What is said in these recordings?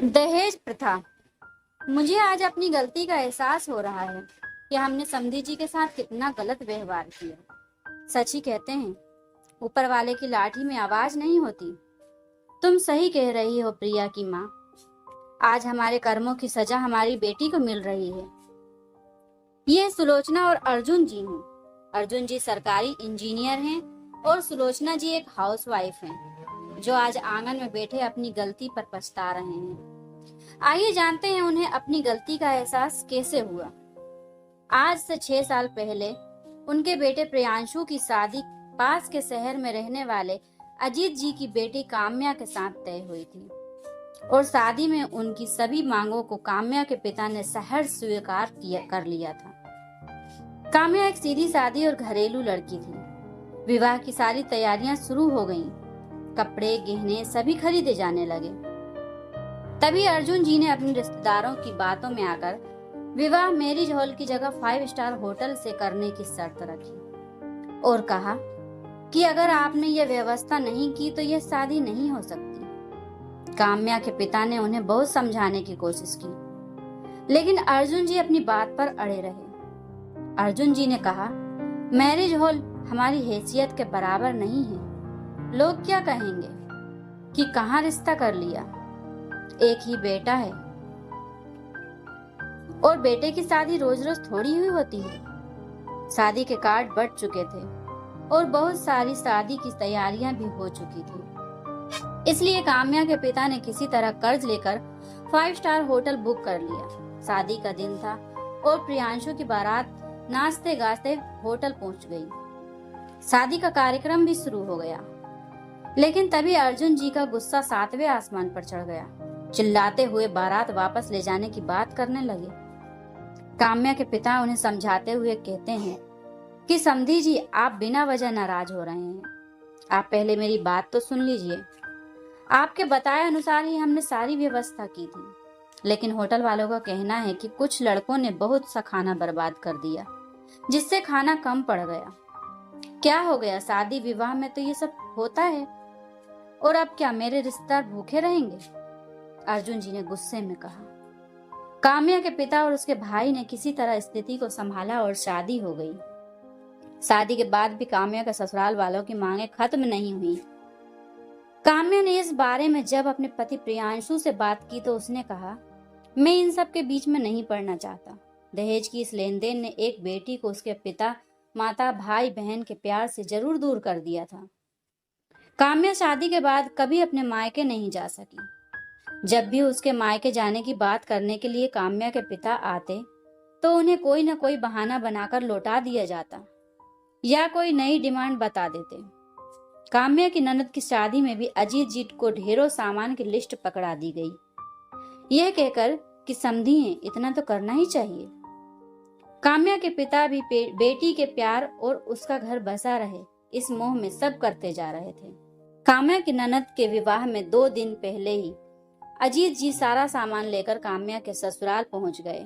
दहेज प्रथा। मुझे आज अपनी गलती का एहसास हो रहा है कि हमने समधी जी के साथ कितना गलत व्यवहार किया। सच ही कहते हैं, ऊपर वाले की लाठी में आवाज नहीं होती। तुम सही कह रही हो प्रिया की माँ। आज हमारे कर्मों की सजा हमारी बेटी को मिल रही है। ये सुलोचना और अर्जुन जी हैं। अर्जुन जी सरकारी इंजीनियर हैं और सुलोचना जी एक हाउसवाइफ हैं, जो आज आंगन में बैठे अपनी गलती पर पछता रहे हैं। आइए जानते हैं उन्हें अपनी गलती का एहसास कैसे हुआ। आज से 6 साल पहले उनके बेटे प्रियांशु की शादी पास के शहर में रहने वाले अजीत जी की बेटी काम्या के साथ तय हुई थी और शादी में उनकी सभी मांगों को काम्या के पिता ने सहर्ष स्वीकार कर लिया था। काम्या एक सीधी सादी और घरेलू लड़की थी। विवाह की सारी तैयारियां शुरू हो गईं। कपड़े गहने सभी खरीदे जाने लगे। तभी अर्जुन जी ने अपने रिश्तेदारों की बातों में आकर विवाह मैरिज हॉल की जगह 5 स्टार होटल से करने की शर्त रखी और कहा कि अगर आपने ये व्यवस्था नहीं की तो यह शादी नहीं हो सकती। काम्या के पिता ने उन्हें बहुत समझाने की कोशिश की, लेकिन अर्जुन जी अपनी बात पर अड़े रहे। अर्जुन जी ने कहा, मैरिज हॉल हमारी हैसियत के बराबर नहीं है। लोग क्या कहेंगे कि कहाँ रिश्ता कर लिया। एक ही बेटा है और बेटे की शादी रोज रोज थोड़ी हुई होती है। शादी के कार्ड बढ़ चुके थे और बहुत सारी शादी की तैयारियां भी हो चुकी थी। इसलिए काम्या के पिता ने किसी तरह कर्ज लेकर 5 स्टार होटल बुक कर लिया। शादी का दिन था और प्रियांशु की बारात नाचते गाते होटल पहुंच गई। शादी का कार्यक्रम भी शुरू हो गया, लेकिन तभी अर्जुन जी का गुस्सा 7वें आसमान पर चढ़ गया। चिल्लाते हुए बारात वापस ले जाने की बात करने लगे। काम्या के पिता उन्हें समझाते हुए कहते हैं कि समधी जी, आप बिना वजह नाराज हो रहे हैं। आप पहले मेरी बात तो सुन लीजिए। आपके बताए अनुसार ही हमने सारी व्यवस्था की थी, लेकिन होटल वालों का कहना है कि कुछ लड़कों ने बहुत सा खाना बर्बाद कर दिया, जिससे खाना कम पड़ गया। क्या हो गया, शादी विवाह में तो ये सब होता है, और अब क्या मेरे रिश्तेदार भूखे रहेंगे? अर्जुन जी ने गुस्से में कहा। काम्या के पिता और उसके भाई ने किसी तरह स्थिति को संभाला और शादी हो गई। शादी के बाद भी काम्या के ससुराल वालों की मांगे खत्म नहीं हुई। काम्या ने इस बारे में जब अपने पति प्रियांशु से बात की तो उसने कहा, मैं इन सब के बीच में नहीं पड़ना चाहता। दहेज की इस लेन देन ने एक बेटी को उसके पिता माता भाई बहन के प्यार से जरूर दूर कर दिया था। काम्या शादी के बाद कभी अपने मायके नहीं जा सकी। जब भी उसके मायके जाने की बात करने के लिए काम्या के पिता आते तो उन्हें कोई न कोई बहाना बनाकर लौटा दिया जाता या कोई नई डिमांड बता देते। काम्या की ननद की शादी में भी अजीत जी को ढेरों सामान की लिस्ट पकड़ा दी गई, यह कहकर कि समधी हैं, इतना तो करना ही चाहिए। काम्या के पिता भी बेटी के प्यार और उसका घर बसा रहे इस मोह में सब करते जा रहे थे। काम्या की ननद के विवाह में 2 दिन पहले ही अजीत जी सारा सामान लेकर काम्या के ससुराल पहुंच गए।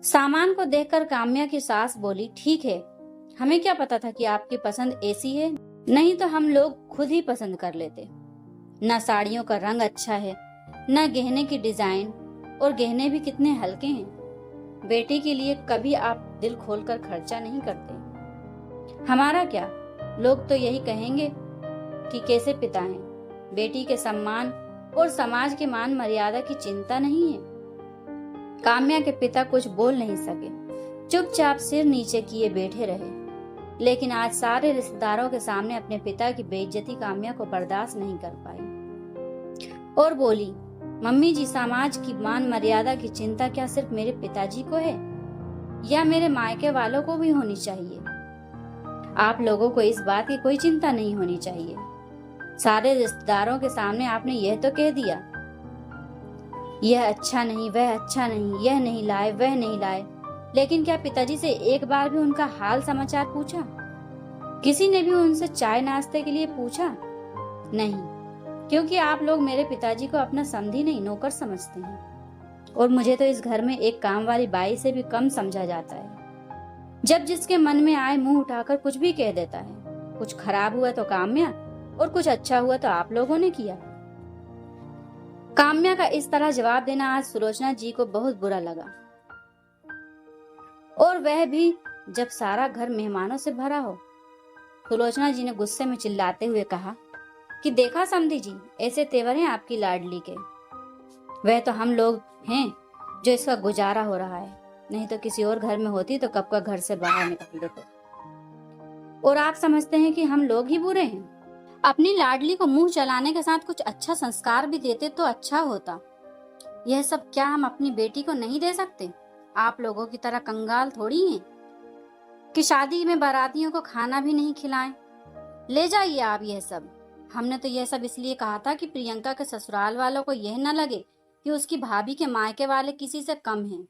सामान को देखकर काम्या की सास बोली, ठीक है, हमें क्या पता था कि आपकी पसंद ऐसी है, नहीं तो हम लोग खुद ही पसंद कर लेते। न साड़ियों का रंग अच्छा है, न गहने की डिजाइन, और गहने भी कितने हल्के हैं। बेटी के लिए कभी आप दिल खोलकर खर्चा नहीं करते। हमारा क्या, लोग तो यही कहेंगे कि कैसे पिता हैं। बेटी के सम्मान और समाज के मान मर्यादा की चिंता नहीं है। काम्या के पिता कुछ बोल नहीं सके, चुपचाप सिर नीचे किए बैठे रहे। लेकिन आज सारे रिश्तेदारों के सामने अपने पिता की बेइज्जती काम्या को बर्दाश्त नहीं कर पाई और बोली, मम्मी जी, समाज की मान मर्यादा की चिंता क्या सिर्फ मेरे पिताजी को है या मेरे मायके वालों को भी होनी चाहिए? आप लोगों को इस बात की कोई चिंता नहीं होनी चाहिए। सारे रिश्तेदारों के सामने आपने यह तो कह दिया, यह अच्छा नहीं, वह अच्छा नहीं, यह नहीं लाए, वह नहीं लाए, लेकिन क्या पिताजी से एक बार भी उनका हाल समाचार पूछा? किसी ने भी उनसे चाय नाश्ते के लिए पूछा? नहीं, क्योंकि आप लोग मेरे पिताजी को अपना समधी नहीं नौकर समझते हैं, और मुझे तो इस घर में एक काम वाली बाई से भी कम समझा जाता है। जब जिसके मन में आए मुंह उठाकर कुछ भी कह देता है। कुछ खराब हुआ तो काम्या और कुछ अच्छा हुआ तो आप लोगों ने किया। काम्या का इस तरह जवाब देना आज सुलोचना जी को बहुत बुरा लगा, और वह भी जब सारा घर मेहमानों से भरा हो। सुलोचना जी ने गुस्से में चिल्लाते हुए कहा कि देखा समधी जी, ऐसे तेवर हैं आपकी लाडली के। वह तो हम लोग हैं जो इसका गुजारा हो रहा है, नहीं तो किसी और घर में होती तो कब का घर से बाहर निकल देते। और आप समझते हैं कि हम लोग ही बुरे हैं? अपनी लाडली को मुंह चलाने के साथ कुछ अच्छा संस्कार भी देते तो अच्छा होता। यह सब क्या हम अपनी बेटी को नहीं दे सकते? आप लोगों की तरह कंगाल थोड़ी हैं कि शादी में बारातियों को खाना भी नहीं खिलाएं। ले जाइए आप यह सब। हमने तो यह सब इसलिए कहा था कि प्रियंका के ससुराल वालों को यह न लगे कि उसकी भाभी के मायके वाले किसी से कम हैं।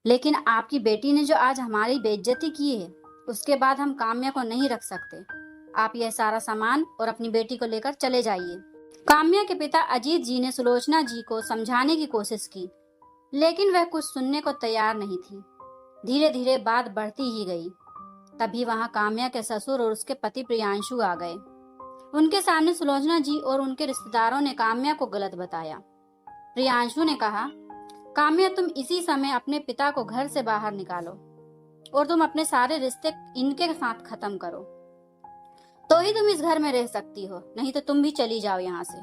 लेकिन आपकी बेटी ने जो आज हमारी बेइज्जती की है, उसके बाद हम काम्या को नहीं रख सकते। आप यह सारा सामान और अपनी बेटी को लेकर चले जाइए। काम्या के पिता अजीत जी ने सुलोचना जी को समझाने की कोशिश की, लेकिन वह कुछ सुनने को तैयार नहीं थी। धीरे धीरे बात बढ़ती ही गई। तभी वहां काम्या के ससुर और उसके पति प्रियांशु आ गए। उनके सामने सुलोचना जी और उनके रिश्तेदारों ने काम्या को गलत बताया। प्रियांशु ने कहा, काम्या तुम इसी समय अपने पिता को घर से बाहर निकालो और तुम अपने सारे रिश्ते इनके साथ खत्म करो, तो ही तुम इस घर में रह सकती हो, नहीं तो तुम भी चली जाओ यहाँ से।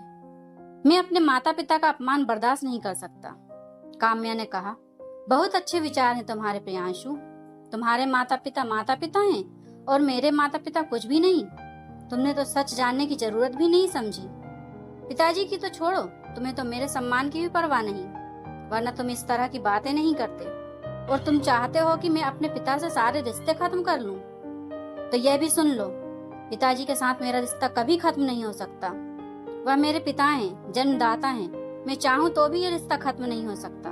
मैं अपने माता पिता का अपमान बर्दाश्त नहीं कर सकता। काम्या ने कहा, बहुत अच्छे विचार हैं तुम्हारे प्रियांशु। तुम्हारे माता पिता हैं और मेरे माता पिता कुछ भी नहीं। तुमने तो सच जानने की जरूरत भी नहीं समझी। पिताजी की तो छोड़ो, तुम्हें तो मेरे सम्मान की भी परवाह नहीं, वरना तुम इस तरह की बातें नहीं करते। और तुम चाहते हो कि मैं अपने पिता से सारे रिश्ते खत्म कर लूं, तो यह भी सुन लो, पिताजी के साथ मेरा रिश्ता कभी खत्म नहीं हो सकता। वह मेरे पिता हैं, जन्मदाता हैं। मैं चाहूं तो भी ये रिश्ता खत्म नहीं हो सकता।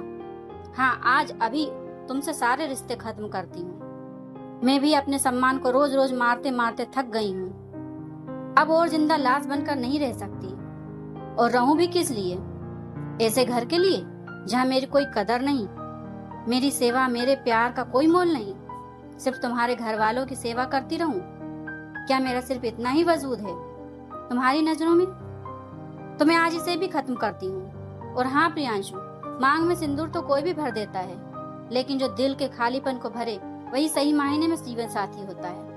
हाँ, आज अभी तुमसे सारे रिश्ते खत्म करती हूँ। मैं भी अपने सम्मान को रोज रोज मारते मारते थक गई हूँ। अब और जिंदा लाश बनकर नहीं रह सकती। और रहूं भी किस लिए? ऐसे घर के लिए जहाँ मेरी कोई कदर नहीं, मेरी सेवा मेरे प्यार का कोई मोल नहीं, सिर्फ तुम्हारे घर वालों की सेवा करती रहूं? क्या मेरा सिर्फ इतना ही वजूद है तुम्हारी नजरों में? तो मैं आज इसे भी खत्म करती हूँ। और हाँ प्रियांशु, मांग में सिंदूर तो कोई भी भर देता है, लेकिन जो दिल के खालीपन को भरे वही सही मायने में जीवन साथी होता है।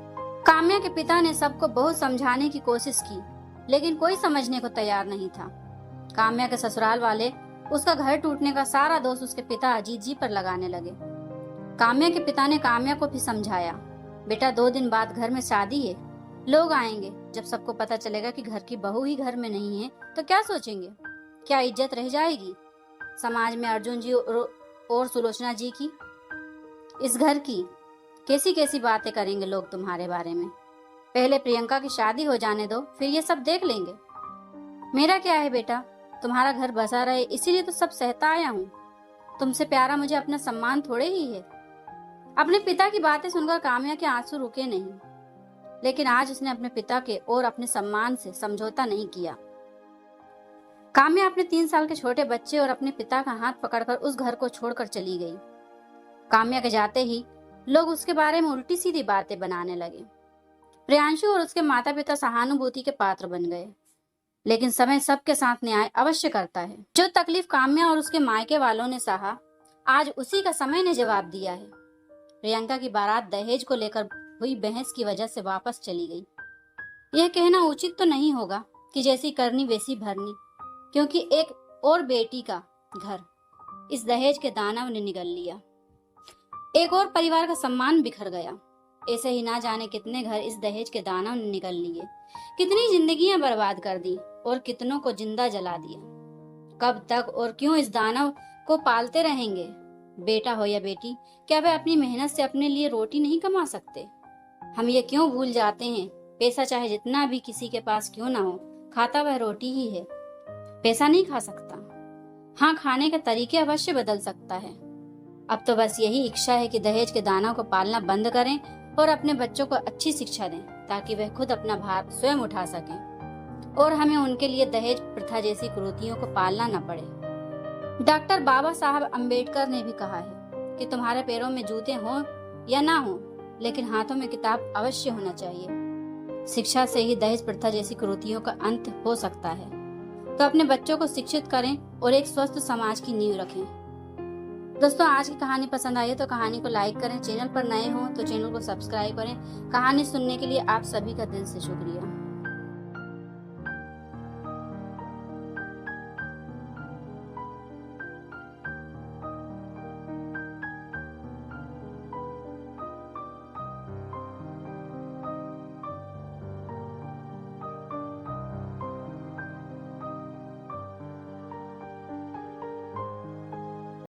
काम्या के पिता ने सबको बहुत समझाने की कोशिश की, लेकिन कोई समझने को तैयार नहीं था। काम्या के ससुराल वाले उसका घर टूटने का सारा दोष उसके पिता अजीत जी पर लगाने लगे। काम्या के पिता ने काम्या को भी समझाया, बेटा 2 दिन बाद घर में शादी है, लोग आएंगे। जब सबको पता चलेगा कि घर की बहू ही घर में नहीं है तो क्या सोचेंगे? क्या इज्जत रह जाएगी समाज में अर्जुन जी और सुलोचना जी की? इस घर की कैसी कैसी बातें करेंगे लोग तुम्हारे बारे में। पहले प्रियंका की शादी हो जाने दो, फिर ये सब देख लेंगे। मेरा क्या है बेटा, तुम्हारा घर बसा रहे इसीलिए तो सब सहता आया हूँ। तुमसे प्यारा मुझे अपना सम्मान थोड़े ही है। अपने पिता की बातें सुनकर काम्या के आंसू रुके नहीं, लेकिन आज उसने अपने पिता के और अपने सम्मान से समझौता नहीं किया। काम्या अपने 3 साल के छोटे बच्चे और अपने पिता का हाथ पकड़कर उस घर को छोड़कर चली गई। काम्या के जाते ही लोग उसके बारे में उल्टी सीधी बातें बनाने लगे। प्रियांशु और उसके माता पिता सहानुभूति के पात्र बन गए, लेकिन समय सबके साथ न्याय अवश्य करता है। जो तकलीफ काम्या और उसके मायके वालों ने सहा, आज उसी का समय ने जवाब दिया है। प्रियंका की बारात दहेज को लेकर हुई बहस की वजह से वापस चली गई। यह कहना उचित तो नहीं होगा कि जैसी करनी वैसी भरनी, क्योंकि एक और बेटी का घर इस दहेज के दानव ने निगल लिया। एक और परिवार का सम्मान बिखर गया। ऐसे ही ना जाने कितने घर इस दहेज के दानव ने निगल लिए, कितनी जिंदगियां बर्बाद कर दी और कितनों को जिंदा जला दिया। कब तक और क्यों इस दानव को पालते रहेंगे? बेटा हो या बेटी, क्या वे अपनी मेहनत से अपने लिए रोटी नहीं कमा सकते? हम ये क्यों भूल जाते हैं, पैसा चाहे जितना भी किसी के पास क्यों ना हो, खाता वह रोटी ही है, पैसा नहीं खा सकता। हाँ, खाने के तरीके अवश्य बदल सकता है। अब तो बस यही इच्छा है कि दहेज के दानव को पालना बंद करें और अपने बच्चों को अच्छी शिक्षा दें, ताकि वह खुद अपना भार स्वयं उठा सकें और हमें उनके लिए दहेज प्रथा जैसी कुरीतियों को पालना न पड़े। डॉक्टर बाबा साहब अम्बेडकर ने भी कहा है कि तुम्हारे पैरों में जूते हों या ना हो, लेकिन हाथों में किताब अवश्य होना चाहिए। शिक्षा से ही दहेज प्रथा जैसी कुरीतियों का अंत हो सकता है। तो अपने बच्चों को शिक्षित करें और एक स्वस्थ समाज की नींव रखें। दोस्तों, आज की कहानी पसंद आई है तो कहानी को लाइक करें। चैनल पर नए हो तो चैनल को सब्सक्राइब करें। कहानी सुनने के लिए आप सभी का दिल से शुक्रिया।